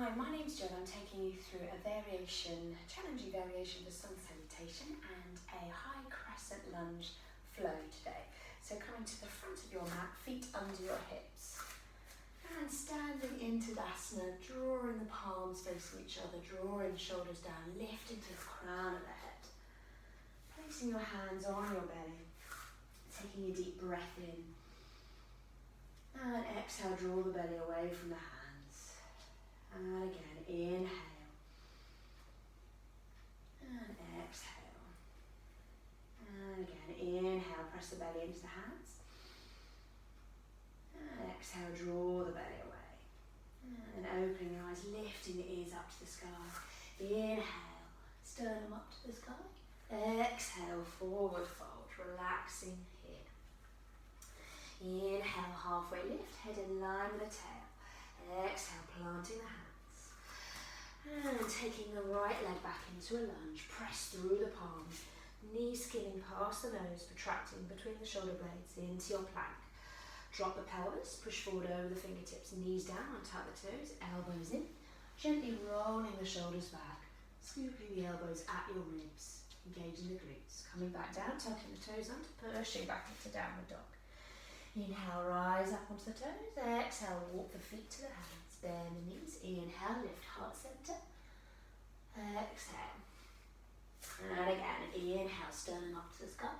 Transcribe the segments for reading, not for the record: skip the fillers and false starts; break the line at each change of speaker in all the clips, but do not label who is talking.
Hi, my name's Jill. I'm taking you through a challenging variation for sun salutation and a high crescent lunge flow today. So coming to the front of your mat, feet under your hips. And standing into Tadasana, drawing the palms facing each other, drawing shoulders down, lifting to the crown of the head. Placing your hands on your belly, taking a deep breath in. And exhale, draw the belly away from the hands. And again, inhale. And exhale. And again, inhale, press the belly into the hands. And exhale, draw the belly away. And opening your eyes, lifting the ears up to the sky. Inhale, sternum up to the sky. Exhale, forward fold, relaxing here. Inhale, halfway lift, head in line with the tail. Exhale, planting the hands. And taking the right leg back into a lunge, press through the palms. Knees skinning past the nose, protracting between the shoulder blades into your plank. Drop the pelvis, push forward over the fingertips, knees down, untuck the toes, elbows in. Gently rolling the shoulders back, scooping the elbows at your ribs, engaging the glutes. Coming back down, tucking the toes under, pushing back into downward dog. Inhale, rise up onto the toes. Exhale, walk the feet to the hands, bend the knees. Inhale, lift heart center. Exhale. And again, inhale, sternum up to the sky.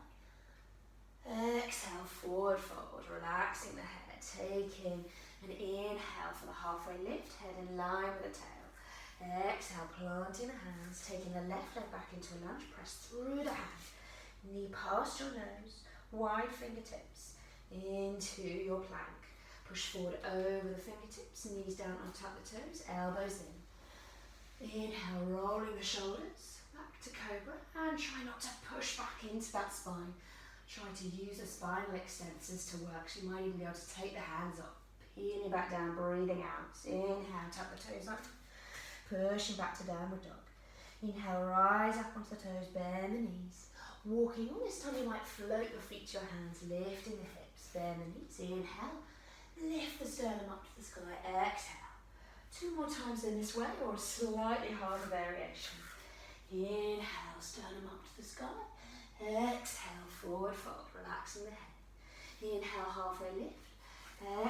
Exhale, forward fold, relaxing the head. Taking an inhale for the halfway lift, head in line with the tail. Exhale, planting the hands, taking the left leg back into a lunge, press through the hand. Knee past your nose, wide fingertips into your plank. Push forward over the fingertips, knees down, untuck the toes, elbows in. Inhale, rolling the shoulders, back to cobra, and try not to push back into that spine. Try to use the spinal extensors to work, so you might even be able to take the hands up, peeling back down, breathing out. Inhale, tuck the toes up, pushing back to downward dog. Inhale, rise up onto the toes, bend the knees. Walking on this time, you might float your feet to your hands, lifting the hips, bend the knees. Inhale, lift the sternum up to the sky. Exhale. 2 more times in this way, or a slightly harder variation. Inhale, sternum up to the sky. Exhale, forward fold, relaxing the head. Inhale, halfway lift.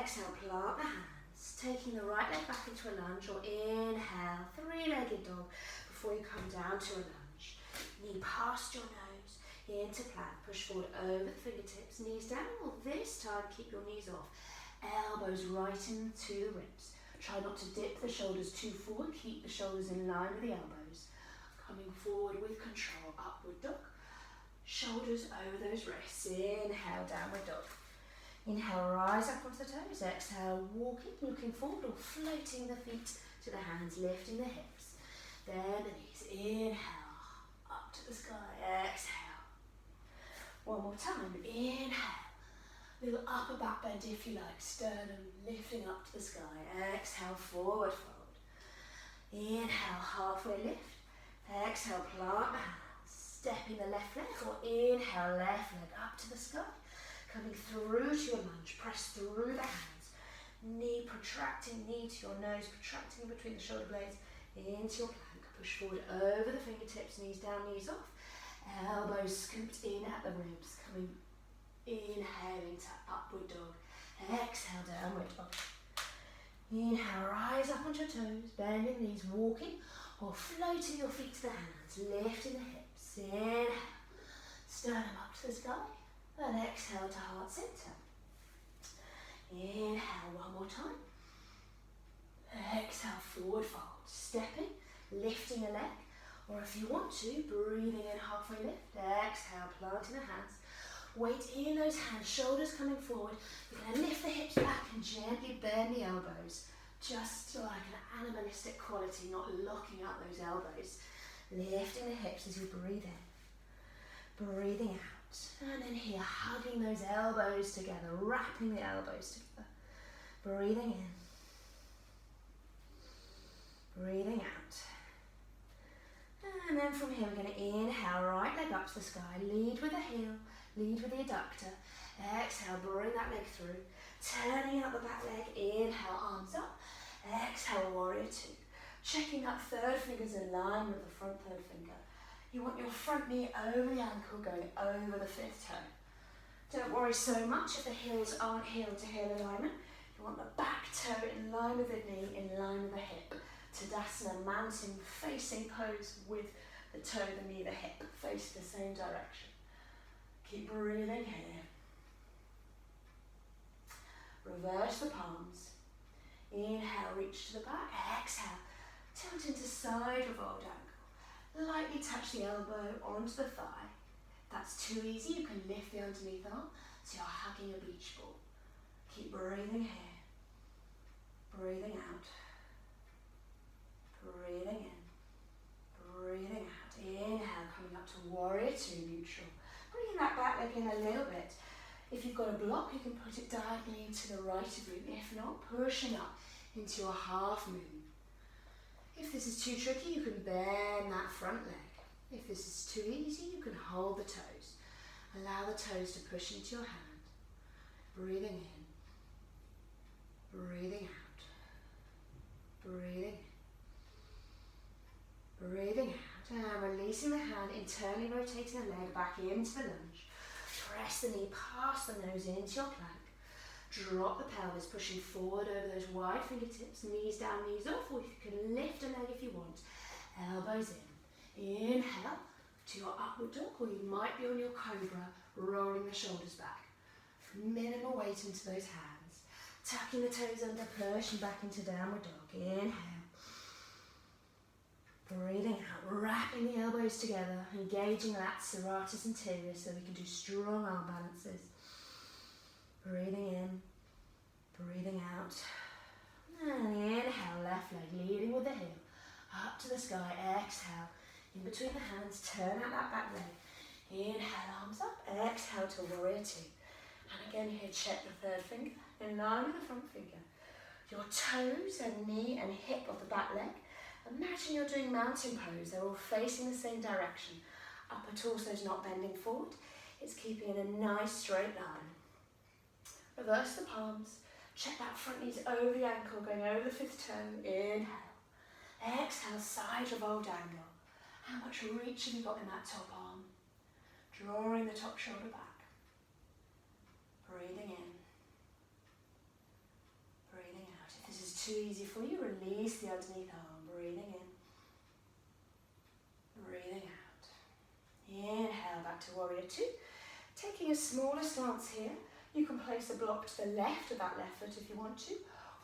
Exhale, plant the hands, taking the right leg back into a lunge, or inhale, three-legged dog before you come down to a lunge. Knee past your nose, into plank, push forward over the fingertips, knees down, or this time keep your knees off. Elbows right into the ribs. Try not to dip the shoulders too forward, keep the shoulders in line with the elbows. Coming forward with control, upward dog. Shoulders over those wrists. Inhale, downward dog. Inhale, rise up onto the toes. Exhale, walking, looking forward or floating the feet to the hands, lifting the hips. Bend the knees. Inhale, up to the sky. Exhale. One more time. Inhale. Little upper back bend if you like. Sternum lifting up to the sky. Exhale, forward fold. Inhale, halfway lift. Exhale, plant the hands. Stepping the left leg, or inhale, left leg up to the sky. Coming through to your lunge, press through the hands. Knee protracting, knee to your nose, protracting between the shoulder blades into your plank. Push forward over the fingertips, knees down, knees off. Elbows scooped in at the ribs, coming inhaling to upward dog. Exhale, downward dog. Inhale, rise up onto your toes, bending knees, walking or floating your feet to the hands, lifting the hips. Inhale, sternum up to the sky, and exhale to heart center. Inhale, one more time. Exhale, forward fold, stepping, lifting a leg, or if you want to, breathing in halfway lift. Exhale, planting the hands. Weight in those hands, shoulders coming forward. You're going to lift the hips back and gently bend the elbows, just like an animalistic quality, not locking up those elbows. Lifting the hips as you breathe in, breathing out, and then here, hugging those elbows together, wrapping the elbows together, breathing in, breathing out. And then from here, we're going to inhale, right leg up to the sky, lead with the heel, lead with the adductor. Exhale, bring that leg through, turning out the back leg, inhale, arms up. Exhale, warrior two. Checking that third finger's in line with the front third finger. You want your front knee over the ankle, going over the fifth toe. Don't worry so much if the heels aren't heel to heel alignment. You want the back toe in line with the knee, in line with the hip. Tadasana, mountain facing pose with the toe, the knee, the hip, face the same direction. Keep breathing here. Reverse the palms. Inhale, reach to the back. Exhale, tilt into side revolved ankle. Lightly touch the elbow onto the thigh. If that's too easy, you can lift the underneath arm so you're hugging a beach ball. Keep breathing here. Breathing out. Breathing in. Breathing out. Inhale, coming up to warrior two, neutral. Bringing that back leg in a little bit. If you've got a block, you can put it diagonally to the right of you. If not, pushing up into a half moon. If this is too tricky, you can bend that front leg. If this is too easy, you can hold the toes. Allow the toes to push into your hand. Breathing in. Breathing out. Breathing in. Breathing out. And releasing the hand, internally rotating the leg back into the lunge. Press the knee past the nose into your plank. Drop the pelvis, pushing forward over those wide fingertips, knees down, knees off, or you can lift a leg if you want. Elbows in. Inhale to your upward dog, or you might be on your cobra, rolling the shoulders back. Minimal weight into those hands. Tucking the toes under, pushing back into downward dog. Inhale. Breathing out, wrapping the elbows together, engaging lats, serratus anterior so we can do strong arm balances. Breathing in, breathing out. And inhale, left leg leading with the heel. Up to the sky, exhale. In between the hands, turn out that back leg. Inhale, arms up, exhale to warrior two. And again here, check the third finger, in line with the front finger. Your toes and knee and hip of the back leg. Imagine you're doing mountain pose. They're all facing the same direction. Upper torso's not bending forward. It's keeping in a nice straight line. Reverse the palms. Check that front knee's over the ankle, going over the fifth toe. Inhale. Exhale, side revolved angle. How much reach have you got in that top arm? Drawing the top shoulder back. Breathing in. Breathing out. If this is too easy for you, release the underneath arm. Breathing in. Breathing out. Inhale, back to warrior two. Taking a smaller stance here. You can place a block to the left of that left foot if you want to,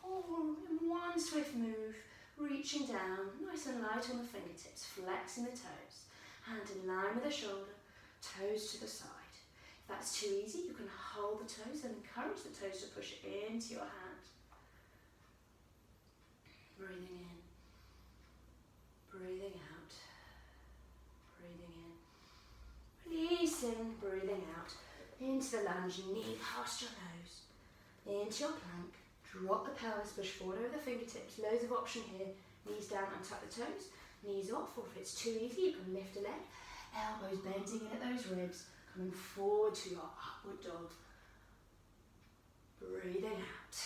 or in one swift move, reaching down, nice and light on the fingertips, flexing the toes, hand in line with the shoulder, toes to the side. If that's too easy, you can hold the toes and encourage the toes to push into your hand. Breathing in, breathing out, breathing in, releasing, breathing out. Into the lunge, knee past your nose, into your plank, drop the pelvis, push forward over the fingertips, loads of option here, knees down and tuck the toes, knees off, or if it's too easy you can lift a leg, elbows bending in at those ribs, coming forward to your upward dog, breathing out.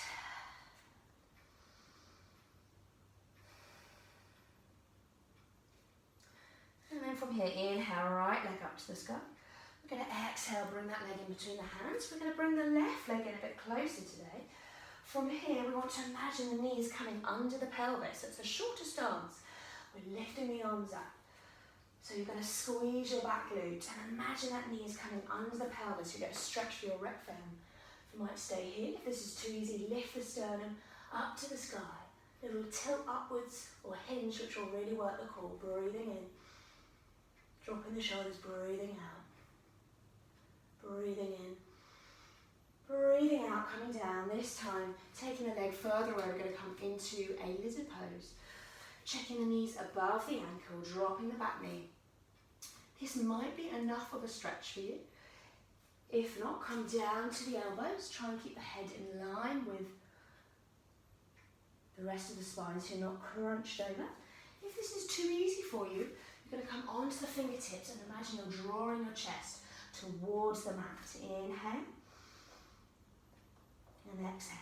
And then from here, inhale, right leg up to the sky. We're going to exhale, bring that leg in between the hands. We're going to bring the left leg in a bit closer today. From here, we want to imagine the knees coming under the pelvis. So it's a shorter stance. We're lifting the arms up. So you're going to squeeze your back glutes and imagine that knee is coming under the pelvis. You get a stretch for your rec fan. You might stay here. If this is too easy, lift the sternum up to the sky. Little tilt upwards or hinge, which will really work the core. Breathing in. Dropping the shoulders, breathing out. Breathing in, breathing out, coming down. This time, taking the leg further away, we're going to come into a lizard pose. Checking the knees above the ankle, dropping the back knee. This might be enough of a stretch for you. If not, come down to the elbows. Try and keep the head in line with the rest of the spine so you're not crunched over. If this is too easy for you, you're going to come onto the fingertips and imagine you're drawing your chest towards the mat. Inhale and exhale.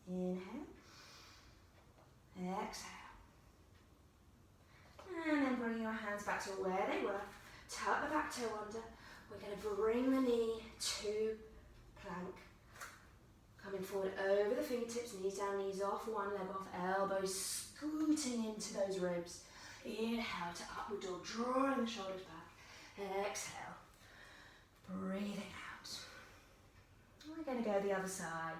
Inhale, exhale. hands back to where they were. Tuck the back toe under. We're going to bring the knee to plank. Coming forward over the fingertips, knees down, knees off, one leg off, elbows scooting into those ribs. Inhale to upward dog, drawing the shoulders back. Exhale, breathing out. We're going to go the other side.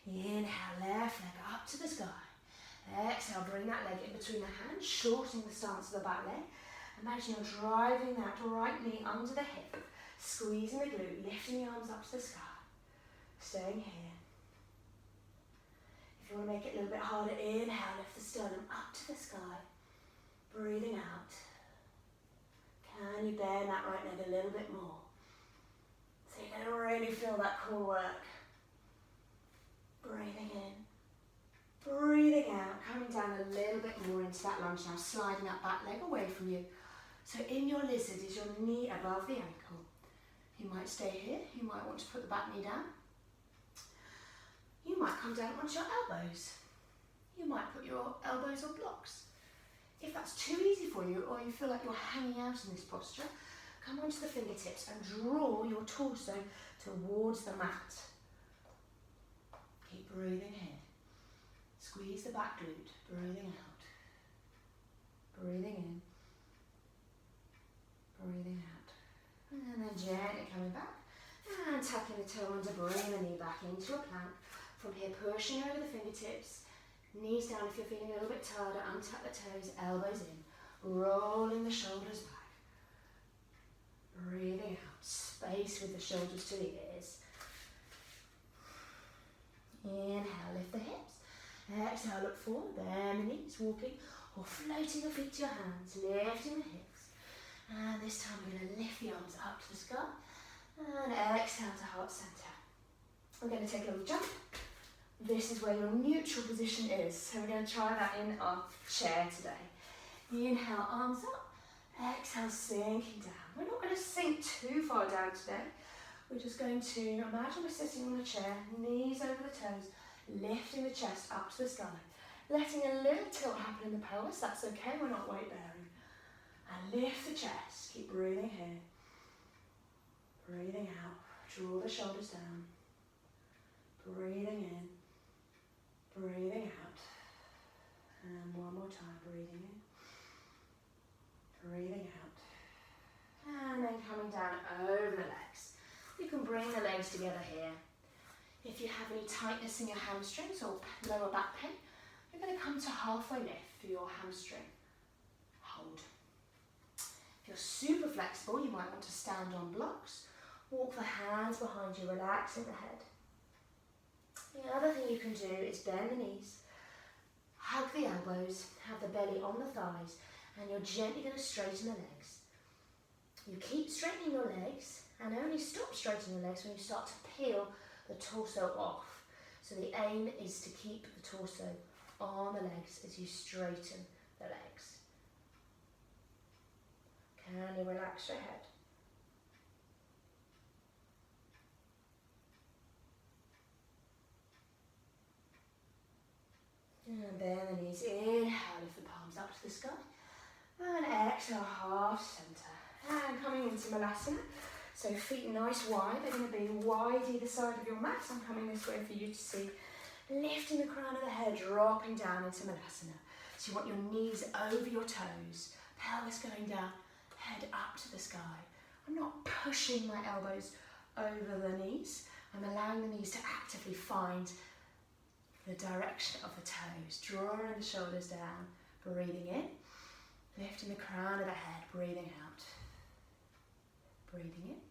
Inhale, left leg up to the sky. Exhale, bring that leg in between the hands, shortening the stance of the back leg. Imagine you're driving that right knee under the hip, squeezing the glute, lifting the arms up to the sky. Staying here. If you want to make it a little bit harder, inhale, lift the sternum up to the sky. Breathing out. Can you bend that right leg a little bit more? So you're going to really feel that core work. Breathing in. Breathing out, coming down a little bit more into that lunge now, sliding that back leg away from you. So in your lizard is your knee above the ankle. You might stay here, you might want to put the back knee down. You might come down onto your elbows. You might put your elbows on blocks. If that's too easy for you, or you feel like you're hanging out in this posture, come onto the fingertips and draw your torso towards the mat. Keep breathing here. Squeeze the back glute, breathing out. Breathing in. Breathing out. And then gently coming back. And tucking the toe under, bring the knee back into a plank. From here, pushing over the fingertips. Knees down if you're feeling a little bit tired. Untuck the toes, elbows in. Rolling the shoulders back. Breathing out. Space with the shoulders to the ears. Inhale, lift the hips. Exhale, look forward, bend the knees, walking or floating the feet to your hands, lifting the hips. And this time we're going to lift the arms up to the sky. And exhale to heart center. We're going to take a little jump. This is where your neutral position is. So we're going to try that in our chair today. Inhale, arms up. Exhale, sinking down. We're not going to sink too far down today. We're just going to imagine we're sitting on a chair, knees over the toes, lifting the chest up to the sky. Letting a little tilt happen in the pelvis, that's okay, we're not weight bearing. And lift the chest, keep breathing here. Breathing out, draw the shoulders down. Breathing in, breathing out. And one more time, breathing in, breathing out. And then coming down over the legs. You can bring the legs together here. If you have any tightness in your hamstrings or lower back pain, you're going to come to halfway lift for your hamstring. Hold. If you're super flexible, you might want to stand on blocks. Walk the hands behind you, relaxing the head. The other thing you can do is bend the knees, hug the elbows, have the belly on the thighs, and you're gently going to straighten the legs. You keep straightening your legs and only stop straightening your legs when you start to peel the torso off. So the aim is to keep the torso on the legs as you straighten the legs. Can you relax your head? And bend the knees, inhale, lift the palms up to the sky. And exhale, half center. And coming into Malasana. So feet nice wide, they're going to be wide either side of your mat. I'm coming this way for you to see. Lifting the crown of the head, dropping down into Malasana. So you want your knees over your toes, pelvis going down, head up to the sky. I'm not pushing my elbows over the knees. I'm allowing the knees to actively find the direction of the toes. Drawing the shoulders down, breathing in. Lifting the crown of the head, breathing out. Breathing in.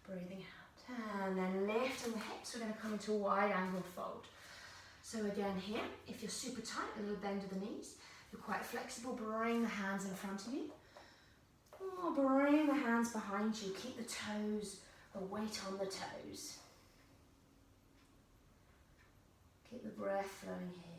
Breathing out. And then lifting the hips, we're going to come into a wide angle fold. So again here, if you're super tight, a little bend of the knees. If you're quite flexible, bring the hands in front of you. Or bring the hands behind you. Keep the toes, the weight on the toes. Keep the breath flowing here.